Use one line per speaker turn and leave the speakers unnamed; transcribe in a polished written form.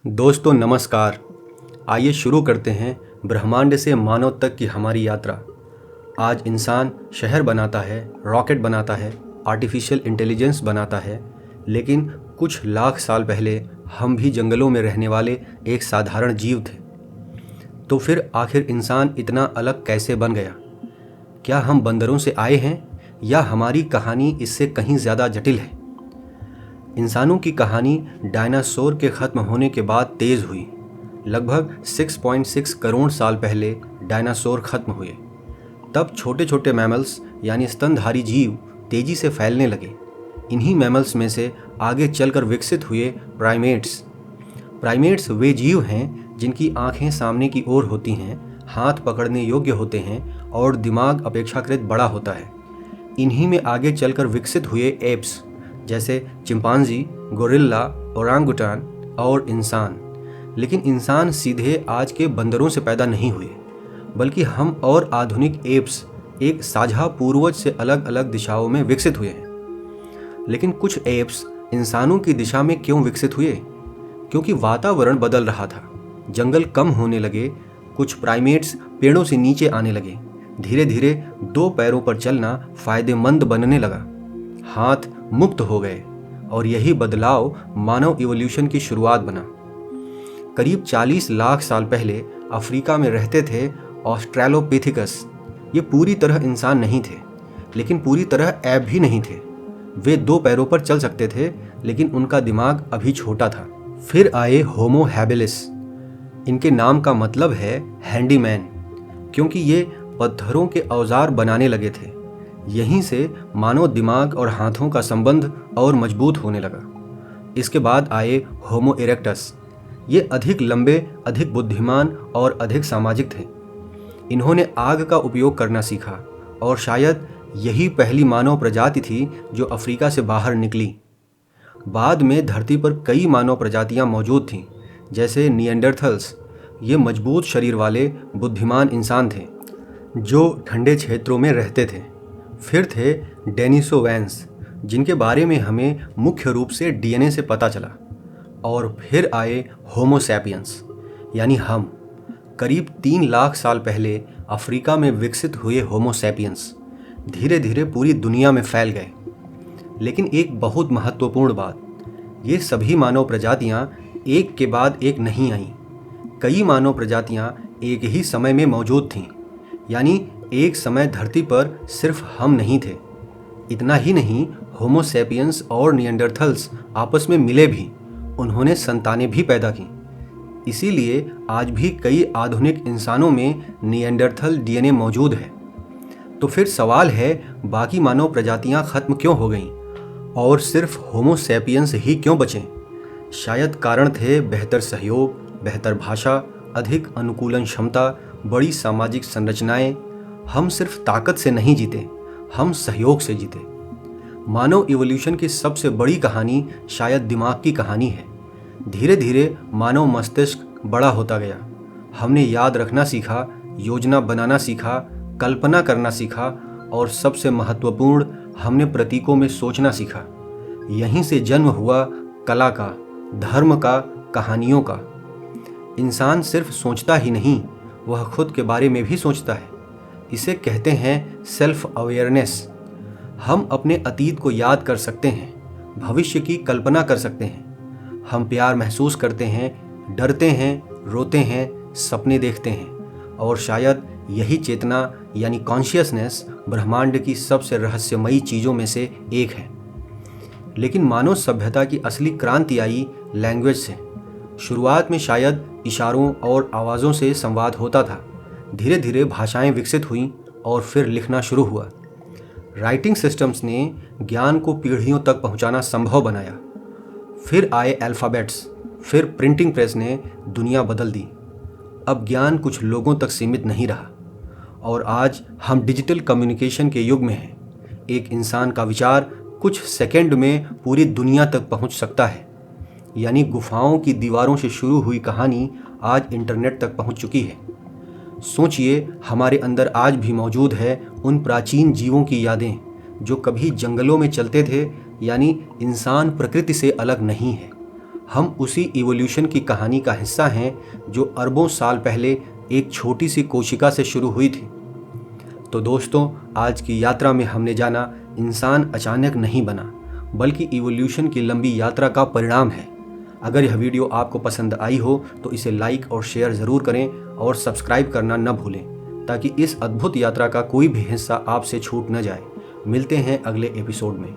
दोस्तों नमस्कार। आइए शुरू करते हैं ब्रह्मांड से मानव तक की हमारी यात्रा। आज इंसान शहर बनाता है, रॉकेट बनाता है, आर्टिफिशियल इंटेलिजेंस बनाता है, लेकिन कुछ लाख साल पहले हम भी जंगलों में रहने वाले एक साधारण जीव थे। तो फिर आखिर इंसान इतना अलग कैसे बन गया? क्या हम बंदरों से आए हैं या हमारी कहानी इससे कहीं ज़्यादा जटिल है? इंसानों की कहानी डायनासोर के ख़त्म होने के बाद तेज़ हुई। लगभग 6.6 करोड़ साल पहले डायनासोर ख़त्म हुए। तब छोटे छोटे मैमल्स यानी स्तनधारी जीव तेज़ी से फैलने लगे। इन्हीं मैमल्स में से आगे चलकर विकसित हुए प्राइमेट्स। प्राइमेट्स वे जीव हैं जिनकी आँखें सामने की ओर होती हैं, हाथ पकड़ने योग्य होते हैं और दिमाग अपेक्षाकृत बड़ा होता है। इन्हीं में आगे चलकर विकसित हुए एप्स जैसे चिंपांजी, गोरिल्ला, ओरांगुटान और इंसान। लेकिन इंसान सीधे आज के बंदरों से पैदा नहीं हुए, बल्कि हम और आधुनिक एप्स एक साझा पूर्वज से अलग अलग दिशाओं में विकसित हुए हैं। लेकिन कुछ एप्स इंसानों की दिशा में क्यों विकसित हुए? क्योंकि वातावरण बदल रहा था, जंगल कम होने लगे, कुछ प्राइमेट्स पेड़ों से नीचे आने लगे। धीरे धीरे 2 पैरों पर चलना फायदेमंद बनने लगा, हाथ मुक्त हो गए और यही बदलाव मानव इवोल्यूशन की शुरुआत बना। करीब 40 लाख साल पहले अफ्रीका में रहते थे ऑस्ट्रेलोपिथेकस। ये पूरी तरह इंसान नहीं थे, लेकिन पूरी तरह ऐप भी नहीं थे। वे 2 पैरों पर चल सकते थे, लेकिन उनका दिमाग अभी छोटा था। फिर आए होमो हैबिलिस। इनके नाम का मतलब है हैंडीमैन, क्योंकि ये पत्थरों के औजार बनाने लगे थे। यहीं से मानव दिमाग और हाथों का संबंध और मजबूत होने लगा। इसके बाद आए होमो इरेक्टस। ये अधिक लंबे, अधिक बुद्धिमान और अधिक सामाजिक थे। इन्होंने आग का उपयोग करना सीखा और शायद यही पहली मानव प्रजाति थी जो अफ्रीका से बाहर निकली। बाद में धरती पर कई मानव प्रजातियां मौजूद थीं, जैसे निएंडरथल्स। ये मजबूत शरीर वाले बुद्धिमान इंसान थे जो ठंडे क्षेत्रों में रहते थे। फिर थे डेनिसोवैंस, जिनके बारे में हमें मुख्य रूप से डीएनए से पता चला। और फिर आए होमो सैपियंस, यानी हम। करीब 3 लाख साल पहले अफ्रीका में विकसित हुए होमो सैपियंस धीरे धीरे पूरी दुनिया में फैल गए। लेकिन एक बहुत महत्वपूर्ण बात, ये सभी मानव प्रजातियां एक के बाद एक नहीं आईं। कई मानव प्रजातियां एक ही समय में मौजूद थीं, यानी एक समय धरती पर सिर्फ हम नहीं थे। इतना ही नहीं, होमो सैपियंस और निएंडरथल्स आपस में मिले भी, उन्होंने संतानें भी पैदा की। इसीलिए आज भी कई आधुनिक इंसानों में निएंडरथल डीएनए मौजूद है। तो फिर सवाल है, बाकी मानव प्रजातियां खत्म क्यों हो गईं और सिर्फ होमो सैपियंस ही क्यों बचे? शायद कारण थे बेहतर सहयोग, बेहतर भाषा, अधिक अनुकूलन क्षमता, बड़ी सामाजिक संरचनाएं। हम सिर्फ ताकत से नहीं जीते, हम सहयोग से जीते। मानव इवोल्यूशन की सबसे बड़ी कहानी शायद दिमाग की कहानी है। धीरे धीरे मानव मस्तिष्क बड़ा होता गया। हमने याद रखना सीखा, योजना बनाना सीखा, कल्पना करना सीखा और सबसे महत्वपूर्ण, हमने प्रतीकों में सोचना सीखा। यहीं से जन्म हुआ कला का, धर्म का, कहानियों का। इंसान सिर्फ सोचता ही नहीं, वह खुद के बारे में भी सोचता है। इसे कहते हैं सेल्फ अवेयरनेस। हम अपने अतीत को याद कर सकते हैं, भविष्य की कल्पना कर सकते हैं। हम प्यार महसूस करते हैं, डरते हैं, रोते हैं, सपने देखते हैं। और शायद यही चेतना यानी कॉन्शियसनेस ब्रह्मांड की सबसे रहस्यमयी चीज़ों में से एक है। लेकिन मानव सभ्यता की असली क्रांति आई लैंग्वेज से। शुरुआत में शायद इशारों और आवाज़ों से संवाद होता था। धीरे धीरे भाषाएं विकसित हुईं और फिर लिखना शुरू हुआ। राइटिंग सिस्टम्स ने ज्ञान को पीढ़ियों तक पहुंचाना संभव बनाया। फिर आए अल्फ़ाबेट्स, फिर प्रिंटिंग प्रेस ने दुनिया बदल दी। अब ज्ञान कुछ लोगों तक सीमित नहीं रहा और आज हम डिजिटल कम्युनिकेशन के युग में हैं। एक इंसान का विचार कुछ सेकंड में पूरी दुनिया तक पहुंच सकता है। यानी गुफाओं की दीवारों से शुरू हुई कहानी आज इंटरनेट तक पहुंच चुकी है। सोचिए, हमारे अंदर आज भी मौजूद है उन प्राचीन जीवों की यादें जो कभी जंगलों में चलते थे। यानी इंसान प्रकृति से अलग नहीं है, हम उसी इवोल्यूशन की कहानी का हिस्सा हैं जो अरबों साल पहले एक छोटी सी कोशिका से शुरू हुई थी। तो दोस्तों, आज की यात्रा में हमने जाना इंसान अचानक नहीं बना, बल्कि इवोल्यूशन की लंबी यात्रा का परिणाम है। अगर यह वीडियो आपको पसंद आई हो तो इसे लाइक और शेयर ज़रूर करें और सब्सक्राइब करना न भूलें, ताकि इस अद्भुत यात्रा का कोई भी हिस्सा आपसे छूट न जाए। मिलते हैं अगले एपिसोड में।